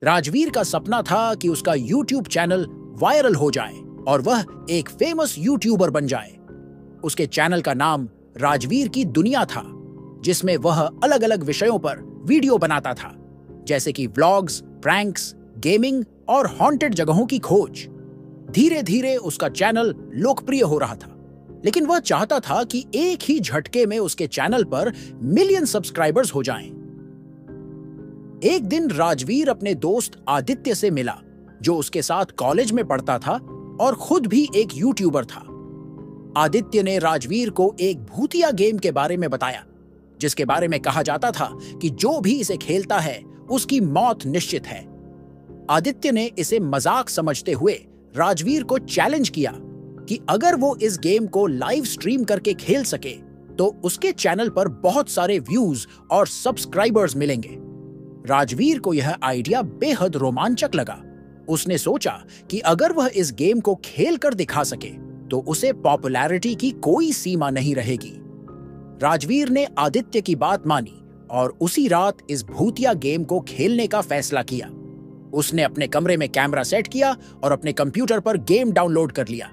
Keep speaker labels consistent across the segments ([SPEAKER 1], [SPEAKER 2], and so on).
[SPEAKER 1] राजवीर का सपना था कि उसका यूट्यूब चैनल वायरल हो जाए और वह एक फेमस यूट्यूबर बन जाए। उसके चैनल का नाम राजवीर की दुनिया था, जिसमें वह अलग अलग विषयों पर वीडियो बनाता था, जैसे कि व्लॉग्स, प्रैंक्स, गेमिंग और हॉन्टेड जगहों की खोज। धीरे धीरे उसका चैनल लोकप्रिय हो रहा था, लेकिन वह चाहता था कि एक ही झटके में उसके चैनल पर मिलियन सब्सक्राइबर्स हो जाएं। एक दिन राजवीर अपने दोस्त आदित्य से मिला, जो उसके साथ कॉलेज में पढ़ता था और खुद भी एक यूट्यूबर था। आदित्य ने राजवीर को एक भूतिया गेम के बारे में बताया, जिसके बारे में कहा जाता था कि जो भी इसे खेलता है उसकी मौत निश्चित है। आदित्य ने इसे मजाक समझते हुए राजवीर को चैलेंज किया कि अगर वो इस गेम को लाइव स्ट्रीम करके खेल सके तो उसके चैनल पर बहुत सारे व्यूज और सब्सक्राइबर्स मिलेंगे। राजवीर को यह आइडिया बेहद रोमांचक लगा। उसने सोचा कि अगर वह इस गेम को खेल कर दिखा सके तो उसे पॉपुलैरिटी की कोई सीमा नहीं रहेगी। राजवीर ने आदित्य की बात मानी और उसी रात इस भूतिया गेम को खेलने का फैसला किया। उसने अपने कमरे में कैमरा सेट किया और अपने कंप्यूटर पर गेम डाउनलोड कर लिया।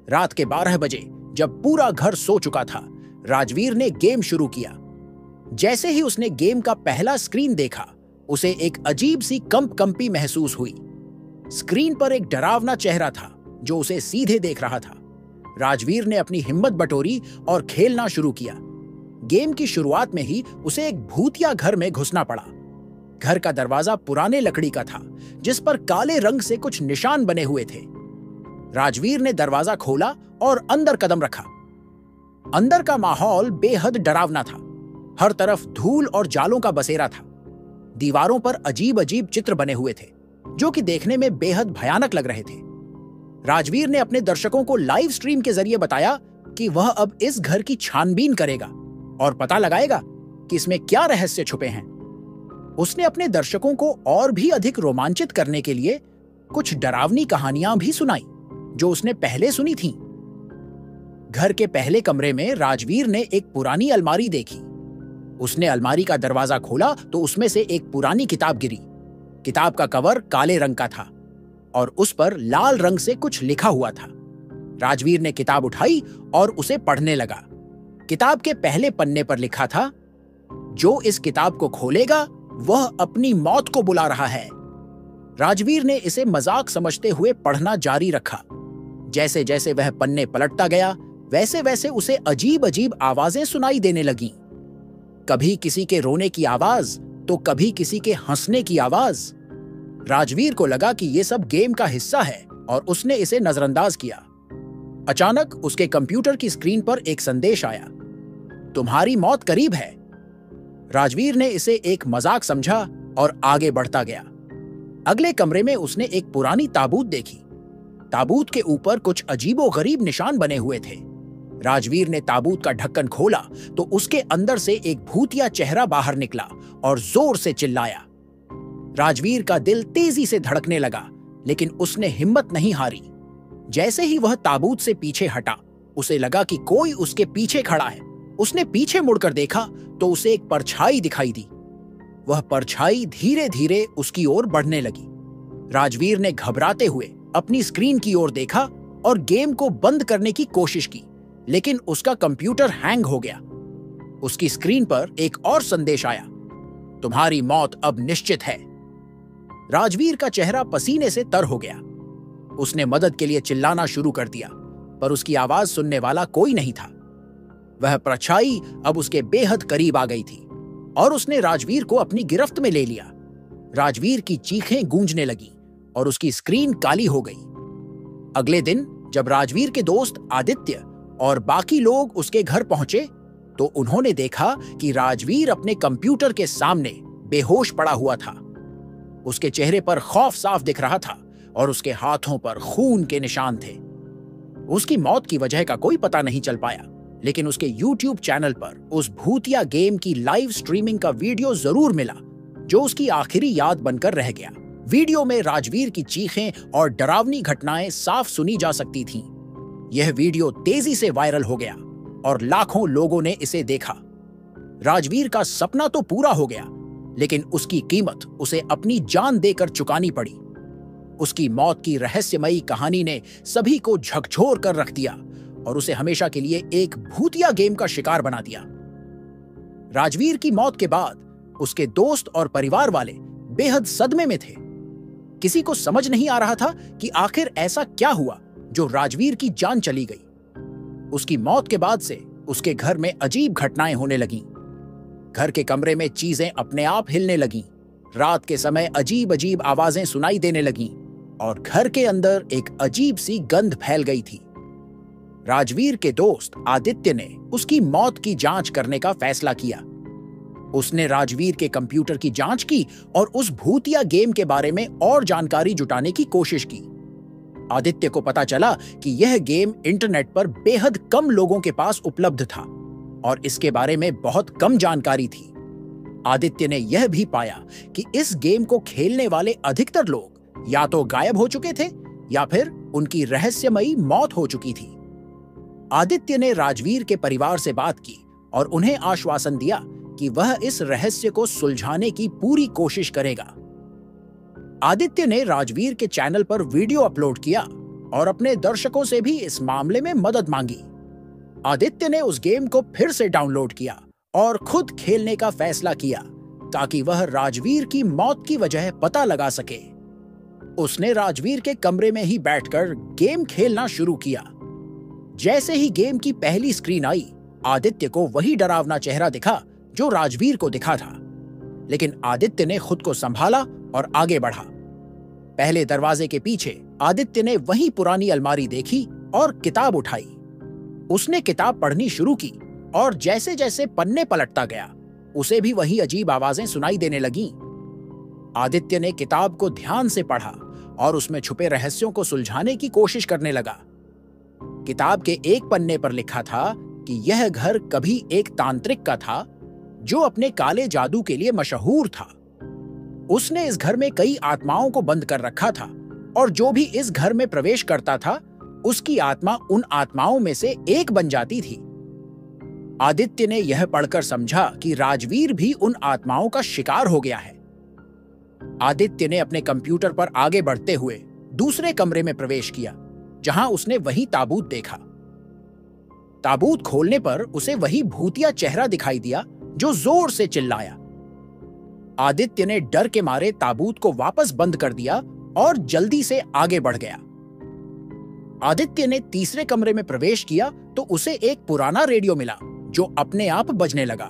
[SPEAKER 1] रात के 12 बजे, जब पूरा घर सो चुका था, राजवीर ने गेम शुरू किया। जैसे ही उसने गेम का पहला स्क्रीन देखा, उसे एक अजीब सी कंपकंपी महसूस हुई। स्क्रीन पर एक डरावना चेहरा था जो उसे सीधे देख रहा था। राजवीर ने अपनी हिम्मत बटोरी और खेलना शुरू किया। गेम की शुरुआत में ही उसे एक भूतिया घर में घुसना पड़ा। घर का दरवाजा पुराने लकड़ी का था, जिस पर काले रंग से कुछ निशान बने हुए थे। राजवीर ने दरवाजा खोला और अंदर कदम रखा। अंदर का माहौल बेहद डरावना था। हर तरफ धूल और जालों का बसेरा था। दीवारों पर अजीब अजीब चित्र बने हुए थे, जो कि देखने में बेहद भयानक लग रहे थे। राजवीर ने अपने दर्शकों को लाइव स्ट्रीम के जरिए बताया कि वह अब इस घर की छानबीन करेगा और पता लगाएगा कि इसमें क्या रहस्य छुपे हैं। उसने अपने दर्शकों को और भी अधिक रोमांचित करने के लिए कुछ डरावनी कहानियां भी सुनाई, जो उसने पहले सुनी थीं। घर के पहले कमरे में राजवीर ने एक पुरानी अलमारी देखी। उसने अलमारी का दरवाजा खोला तो उसमें से एक पुरानी किताब गिरी। किताब का कवर काले रंग का था और उस पर लाल रंग से कुछ लिखा हुआ था। राजवीर ने किताब उठाई और उसे पढ़ने लगा। किताब के पहले पन्ने पर लिखा था, जो इस किताब को खोलेगा वह अपनी मौत को बुला रहा है। राजवीर ने इसे मजाक समझते हुए पढ़ना जारी रखा। जैसे जैसे वह पन्ने पलटता गया, वैसे वैसे उसे अजीब अजीब आवाजें सुनाई देने लगीं। कभी किसी के रोने की आवाज तो कभी किसी के हंसने की आवाज। राजवीर को लगा कि यह सब गेम का हिस्सा है और उसने इसे नजरअंदाज किया। अचानक उसके कंप्यूटर की स्क्रीन पर एक संदेश आया, तुम्हारी मौत करीब है। राजवीर ने इसे एक मजाक समझा और आगे बढ़ता गया। अगले कमरे में उसने एक पुरानी ताबूत देखी। ताबूत के ऊपर कुछ अजीबोगरीब निशान बने हुए थे। राजवीर ने ताबूत का ढक्कन खोला तो उसके अंदर से एक भूतिया चेहरा बाहर निकला और जोर से चिल्लाया। राजवीर का दिल तेजी से धड़कने लगा, लेकिन उसने हिम्मत नहीं हारी। जैसे ही वह ताबूत से पीछे हटा, उसे लगा कि कोई उसके पीछे खड़ा है। उसने पीछे मुड़कर देखा तो उसे एक परछाई दिखाई दी। वह परछाई धीरे धीरे उसकी ओर बढ़ने लगी। राजवीर ने घबराते हुए अपनी स्क्रीन की ओर देखा और गेम को बंद करने की कोशिश की, लेकिन उसका कंप्यूटर हैंग हो गया। उसकी स्क्रीन पर एक और संदेश आया, तुम्हारी मौत अब निश्चित है। राजवीर का चेहरा पसीने से तर हो गया। उसने मदद के लिए चिल्लाना शुरू कर दिया, पर उसकी आवाज सुनने वाला कोई नहीं था। वह परछाई अब उसके बेहद करीब आ गई थी और उसने राजवीर को अपनी गिरफ्त में ले लिया। राजवीर की चीखें गूंजने लगी और उसकी स्क्रीन काली हो गई। अगले दिन जब राजवीर के दोस्त आदित्य और बाकी लोग उसके घर पहुंचे तो उन्होंने देखा कि राजवीर अपने कंप्यूटर के सामने बेहोश पड़ा हुआ था। उसके चेहरे पर खौफ साफ दिख रहा था और उसके हाथों पर खून के निशान थे। उसकी मौत की वजह का कोई पता नहीं चल पाया, लेकिन उसके YouTube चैनल पर उस भूतिया गेम की लाइव स्ट्रीमिंग का वीडियो जरूर मिला, जो उसकी आखिरी याद बनकर रह गया। वीडियो में राजवीर की चीखें और डरावनी घटनाएं साफ सुनी जा सकती थीं। यह वीडियो तेजी से वायरल हो गया और लाखों लोगों ने इसे देखा। राजवीर का सपना तो पूरा हो गया, लेकिन उसकी कीमत उसे अपनी जान देकर चुकानी पड़ी। उसकी मौत की रहस्यमयी कहानी ने सभी को झकझोर कर रख दिया और उसे हमेशा के लिए एक भूतिया गेम का शिकार बना दिया। राजवीर की मौत के बाद उसके दोस्त और परिवार वाले बेहद सदमे में थे। किसी को समझ नहीं आ रहा था कि आखिर ऐसा क्या हुआ जो राजवीर की जान चली गई। उसकी मौत के बाद से उसके घर में अजीब घटनाएं होने लगीं। घर के कमरे में चीजें अपने आप हिलने लगीं। रात के समय अजीब अजीब आवाजें सुनाई देने लगीं और घर के अंदर एक अजीब सी गंध फैल गई थी। राजवीर के दोस्त आदित्य ने उसकी मौत की जांच करने का फैसला किया। उसने राजवीर के कंप्यूटर की जांच की और उस भूतिया गेम के बारे में और जानकारी जुटाने की कोशिश की। आदित्य को पता चला कि यह गेम इंटरनेट पर बेहद कम लोगों के पास उपलब्ध था और इसके बारे में बहुत कम जानकारी थी। आदित्य ने यह भी पाया कि इस गेम को खेलने वाले अधिकतर लोग या तो गायब हो चुके थे या फिर उनकी रहस्यमयी मौत हो चुकी थी। आदित्य ने राजवीर के परिवार से बात की और उन्हें आश्वासन दिया कि वह इस रहस्य को सुलझाने की पूरी कोशिश करेगा। आदित्य ने राजवीर के चैनल पर वीडियो अपलोड किया और अपने दर्शकों से भी इस मामले में मदद मांगी। आदित्य ने उस गेम को फिर से डाउनलोड किया और खुद खेलने का फैसला किया ताकि वह राजवीर की मौत की वजह पता लगा सके। उसने राजवीर के कमरे में ही बैठकर गेम खेलना शुरू किया। जैसे ही गेम की पहली स्क्रीन आई, आदित्य को वही डरावना चेहरा दिखा जो राजवीर को दिखा था, लेकिन आदित्य ने खुद को संभाला और आगे बढ़ा। पहले दरवाजे के पीछे आदित्य ने वही पुरानी अलमारी देखी और किताब उठाई। उसने किताब पढ़नी शुरू की और जैसे जैसे पन्ने पलटता गया, उसे भी वही अजीब आवाजें सुनाई देने लगीं। आदित्य ने किताब को ध्यान से पढ़ा और उसमें छुपे रहस्यों को सुलझाने की कोशिश करने लगा। किताब के एक पन्ने पर लिखा था कि यह घर कभी एक तांत्रिक का था जो अपने काले जादू के लिए मशहूर था। उसने इस घर में कई आत्माओं को बंद कर रखा था और जो भी इस घर में प्रवेश करता था, उसकी आत्मा उन आत्माओं में से एक बन जाती थी। आदित्य ने यह पढ़कर समझा कि राजवीर भी उन आत्माओं का शिकार हो गया है। आदित्य ने अपने कंप्यूटर पर आगे बढ़ते हुए दूसरे कमरे में प्रवेश किया, जहां उसने वही ताबूत देखा। ताबूत खोलने पर उसे वही भूतिया चेहरा दिखाई दिया जो जोर से चिल्लाया। आदित्य ने डर के मारे ताबूत को वापस बंद कर दिया और जल्दी से आगे बढ़ गया। आदित्य ने तीसरे कमरे में प्रवेश किया तो उसे एक पुराना रेडियो मिला जो अपने आप बजने लगा।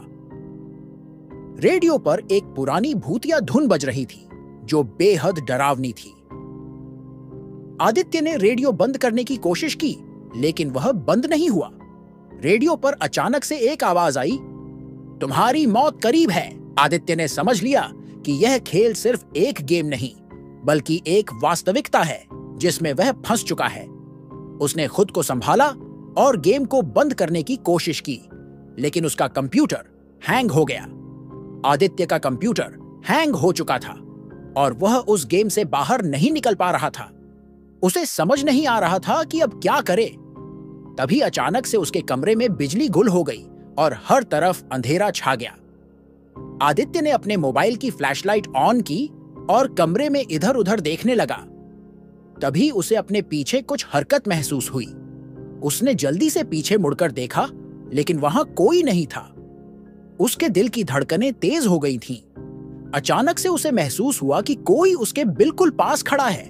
[SPEAKER 1] रेडियो पर एक पुरानी भूतिया धुन बज रही थी जो बेहद डरावनी थी। आदित्य ने रेडियो बंद करने की कोशिश की, लेकिन वह बंद नहीं हुआ। रेडियो पर अचानक से एक आवाज आई, तुम्हारी मौत करीब है। आदित्य ने समझ लिया कि यह खेल सिर्फ एक गेम नहीं, बल्कि एक वास्तविकता है जिसमें वह फंस चुका है। उसने खुद को संभाला और गेम को बंद करने की कोशिश की, लेकिन उसका कंप्यूटर हैंग हो गया। आदित्य का कंप्यूटर हैंग हो चुका था और वह उस गेम से बाहर नहीं निकल पा रहा था। उसे समझ नहीं आ रहा था कि अब क्या करे। तभी अचानक से उसके कमरे में बिजली गुल हो गई और हर तरफ अंधेरा छा गया। आदित्य ने अपने मोबाइल की फ्लैशलाइट ऑन की और कमरे में इधर उधर देखने लगा। तभी उसे अपने पीछे कुछ हरकत महसूस हुई। उसने जल्दी से पीछे मुड़कर देखा, लेकिन वहां कोई नहीं था। उसके दिल की धड़कनें तेज हो गई थीं। अचानक से उसे महसूस हुआ कि कोई उसके बिल्कुल पास खड़ा है।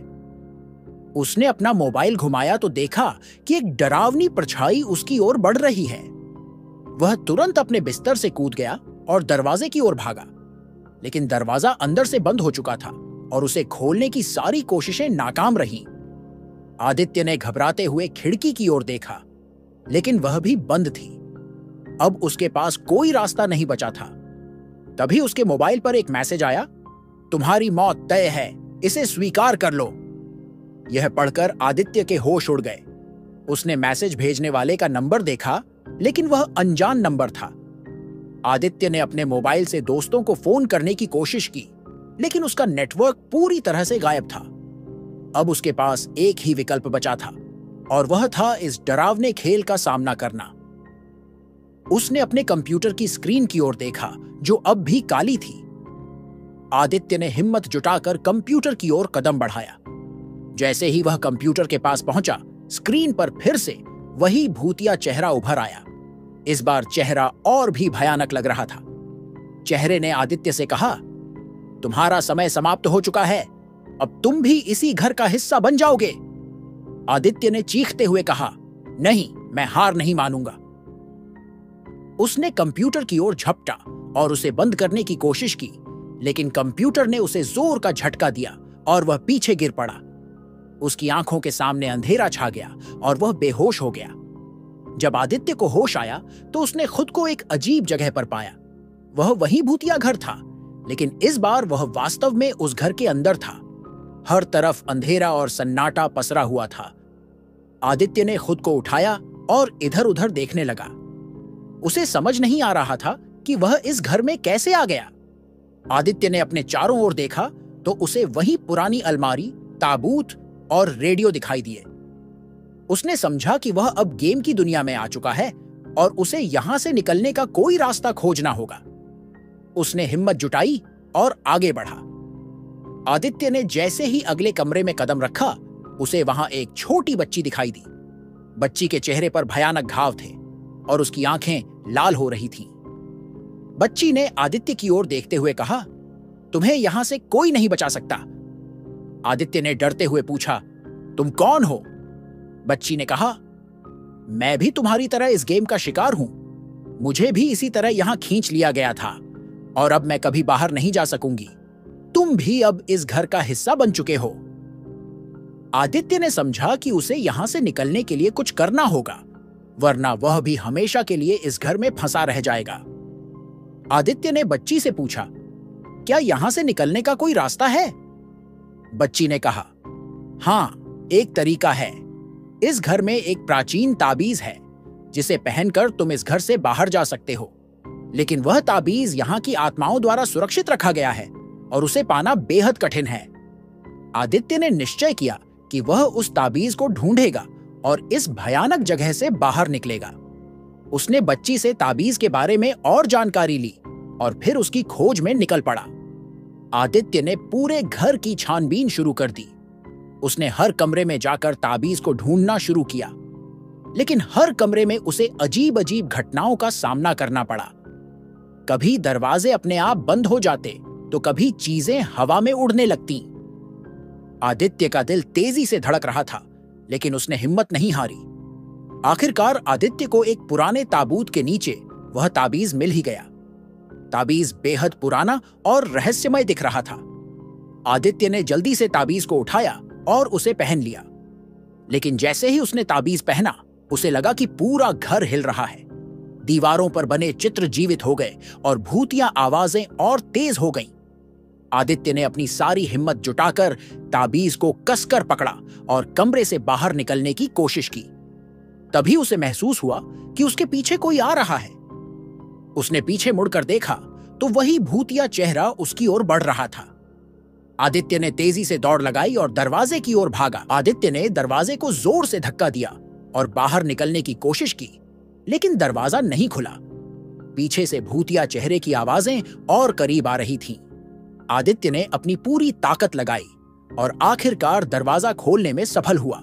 [SPEAKER 1] उसने अपना मोबाइल घुमाया तो देखा कि एक डरावनी परछाई उसकी ओर बढ़ रही है। वह तुरंत अपने बिस्तर से कूद गया और दरवाजे की ओर भागा, लेकिन दरवाजा अंदर से बंद हो चुका था और उसे खोलने की सारी कोशिशें नाकाम रहीं। आदित्य ने घबराते हुए खिड़की की ओर देखा, लेकिन वह भी बंद थी। अब उसके पास कोई रास्ता नहीं बचा था। तभी उसके मोबाइल पर एक मैसेज आया, तुम्हारी मौत तय है, इसे स्वीकार कर लो। यह पढ़कर आदित्य के होश उड़ गए। उसने मैसेज भेजने वाले का नंबर देखा, लेकिन वह अनजान नंबर था। आदित्य ने अपने मोबाइल से दोस्तों को फोन करने की कोशिश की, लेकिन उसका नेटवर्क पूरी तरह से गायब था। अब उसके पास एक ही विकल्प बचा था और वह था इस डरावने खेल का सामना करना। उसने अपने कंप्यूटर की स्क्रीन की ओर देखा जो अब भी काली थी। आदित्य ने हिम्मत जुटाकर कंप्यूटर की ओर कदम बढ़ाया। जैसे ही वह कंप्यूटर के पास पहुंचा, स्क्रीन पर फिर से वही भूतिया चेहरा उभर आया। इस बार चेहरा और भी भयानक लग रहा था। चेहरे ने आदित्य से कहा, तुम्हारा समय समाप्त हो चुका है, अब तुम भी इसी घर का हिस्सा बन जाओगे। आदित्य ने चीखते हुए कहा, नहीं, मैं हार नहीं मानूंगा। उसने कंप्यूटर की ओर झपटा और उसे बंद करने की कोशिश की, लेकिन कंप्यूटर ने उसे जोर का झटका दिया और वह पीछे गिर पड़ा। उसकी आंखों के सामने अंधेरा छा गया और वह बेहोश हो गया। जब आदित्य को होश आया तो उसने खुद को एक अजीब जगह पर पाया। वह वही भूतिया घर था, लेकिन इस बार वह वास्तव में उस घर के अंदर था। हर तरफ अंधेरा और सन्नाटा पसरा हुआ था। आदित्य ने खुद को उठाया और इधर-उधर देखने लगा। उसे समझ नहीं आ रहा था कि वह इस घर में कैसे आ गया। आदित्य ने अपने चारों ओर देखा तो उसे वही पुरानी अलमारी, ताबूत और रेडियो दिखाई दिए। उसने समझा कि वह अब गेम की दुनिया में आ चुका है और उसे यहां से निकलने का कोई रास्ता खोजना होगा। उसने हिम्मत जुटाई और आगे बढ़ा। आदित्य ने जैसे ही अगले कमरे में कदम रखा, उसे वहां एक छोटी बच्ची दिखाई दी। बच्ची के चेहरे पर भयानक घाव थे और उसकी आंखें लाल हो रही थीं। बच्ची ने आदित्य की ओर देखते हुए कहा, तुम्हें यहां से कोई नहीं बचा सकता। आदित्य ने डरते हुए पूछा, तुम कौन हो? बच्ची ने कहा, मैं भी तुम्हारी तरह इस गेम का शिकार हूं। मुझे भी इसी तरह यहां खींच लिया गया था और अब मैं कभी बाहर नहीं जा सकूंगी। तुम भी अब इस घर का हिस्सा बन चुके हो। आदित्य ने समझा कि उसे यहां से निकलने के लिए कुछ करना होगा, वरना वह भी हमेशा के लिए इस घर में फंसा रह जाएगा। आदित्य ने बच्ची से पूछा, क्या यहां से निकलने का कोई रास्ता है? बच्ची ने कहा, हां, एक तरीका है। इस घर में एक प्राचीन ताबीज है जिसे पहनकर तुम इस घर से बाहर जा सकते हो, लेकिन वह ताबीज यहां की आत्माओं द्वारा सुरक्षित रखा गया है और उसे पाना बेहद कठिन है। आदित्य ने निश्चय किया कि वह उस ताबीज को ढूंढेगा और इस भयानक जगह से बाहर निकलेगा। उसने बच्ची से ताबीज के बारे में और जानकारी ली और फिर उसकी खोज में निकल पड़ा। आदित्य ने पूरे घर की छानबीन शुरू कर दी। उसने हर कमरे में जाकर ताबीज को ढूंढना शुरू किया, लेकिन हर कमरे में उसे अजीब अजीब घटनाओं का सामना करना पड़ा। कभी दरवाजे अपने आप बंद हो जाते तो कभी चीजें हवा में उड़ने लगती। आदित्य का दिल तेजी से धड़क रहा था, लेकिन उसने हिम्मत नहीं हारी। आखिरकार आदित्य को एक पुराने ताबूत के नीचे वह ताबीज मिल ही गया। ताबीज बेहद पुराना और रहस्यमय दिख रहा था। आदित्य ने जल्दी से ताबीज को उठाया और उसे पहन लिया, लेकिन जैसे ही उसने ताबीज पहना, उसे लगा कि पूरा घर हिल रहा है। दीवारों पर बने चित्र जीवित हो गए और भूतिया आवाजें और तेज हो गईं। आदित्य ने अपनी सारी हिम्मत जुटाकर ताबीज को कसकर पकड़ा और कमरे से बाहर निकलने की कोशिश की। तभी उसे महसूस हुआ कि उसके पीछे कोई आ रहा है। उसने पीछे मुड़कर देखा तो वही भूतिया चेहरा उसकी ओर बढ़ रहा था। आदित्य ने तेजी से दौड़ लगाई और दरवाजे की ओर भागा। आदित्य ने दरवाजे को जोर से धक्का दिया और बाहर निकलने की कोशिश की, लेकिन दरवाजा नहीं खुला। पीछे से भूतिया चेहरे की आवाजें और करीब आ रही थीं। आदित्य ने अपनी पूरी ताकत लगाई और आखिरकार दरवाजा खोलने में सफल हुआ।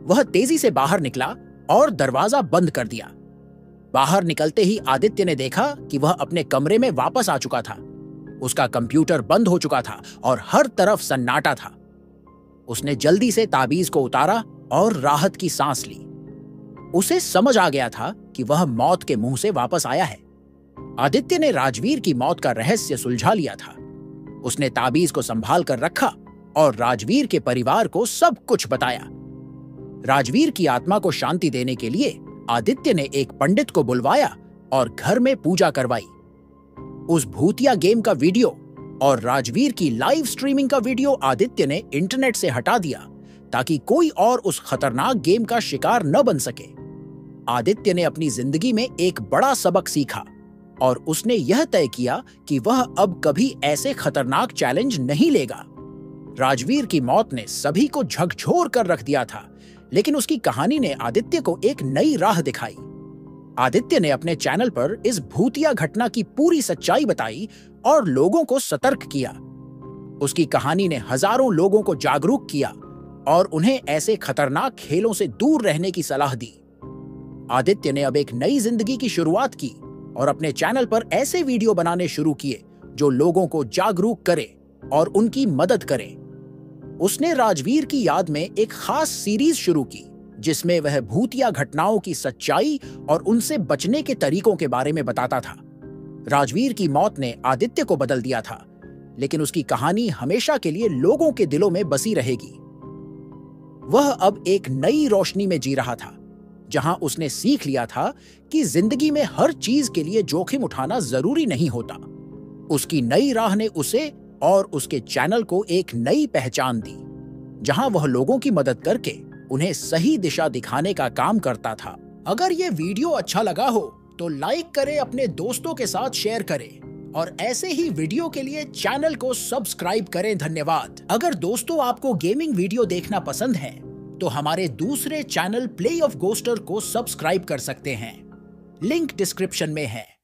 [SPEAKER 1] वह तेजी से बाहर निकला और दरवाजा बंद कर दिया। बाहर निकलते ही आदित्य ने देखा कि वह अपने कमरे में वापस आ चुका था। उसका कंप्यूटर बंद हो चुका था और हर तरफ सन्नाटा था। उसने जल्दी से ताबीज को उतारा और राहत की सांस ली। उसे समझ आ गया था कि वह मौत के मुंह से वापस आया है। आदित्य ने राजवीर की मौत का रहस्य सुलझा लिया था। उसने ताबीज को संभाल कर रखा और राजवीर के परिवार को सब कुछ बताया। राजवीर की आत्मा को शांति देने के लिए आदित्य ने एक पंडित को बुलवाया और घर में पूजा करवाई। उस भूतिया गेम का वीडियो और राजवीर की लाइव स्ट्रीमिंग का वीडियो आदित्य ने इंटरनेट से हटा दिया ताकि कोई और उस खतरनाक गेम का शिकार न बन सके। आदित्य ने अपनी जिंदगी में एक बड़ा सबक सीखा और उसने यह तय किया कि वह अब कभी ऐसे खतरनाक चैलेंज नहीं लेगा। राजवीर की मौत ने सभी को झकझोर कर रख दिया था, लेकिन उसकी कहानी ने आदित्य को एक नई राह दिखाई। आदित्य ने अपने चैनल पर इस भूतिया घटना की पूरी सच्चाई बताई और लोगों को सतर्क किया उसकी कहानी ने हजारों लोगों को जागरूक किया और उन्हें ऐसे खतरनाक खेलों से दूर रहने की सलाह दी। आदित्य ने अब एक नई जिंदगी की शुरुआत की और अपने चैनल पर ऐसे वीडियो बनाने शुरू किए जो लोगों को जागरूक करे और उनकी मदद करे। उसने राजवीर की याद में एक खास सीरीज शुरू की जिसमें वह भूतिया घटनाओं की सच्चाई और उनसे बचने के तरीकों के बारे में बताता था। राजवीर की मौत ने आदित्य को बदल दिया था, लेकिन उसकी कहानी हमेशा के लिए लोगों के दिलों में बसी रहेगी। वह अब एक नई रोशनी में जी रहा था, जहां उसने सीख लिया था कि जिंदगी में हर चीज के लिए जोखिम उठाना जरूरी नहीं होता। उसकी नई राह ने उसे और उसके चैनल को एक नई पहचान दी, जहां वह लोगों की मदद करके उन्हें सही दिशा दिखाने का काम करता था। अगर ये वीडियो अच्छा लगा हो तो लाइक करें, अपने दोस्तों के साथ शेयर करें और ऐसे ही वीडियो के लिए चैनल को सब्सक्राइब करें। धन्यवाद। अगर दोस्तों आपको गेमिंग वीडियो देखना पसंद है तो हमारे दूसरे चैनल प्ले ऑफ गोस्टर को सब्सक्राइब कर सकते हैं। लिंक डिस्क्रिप्शन में है।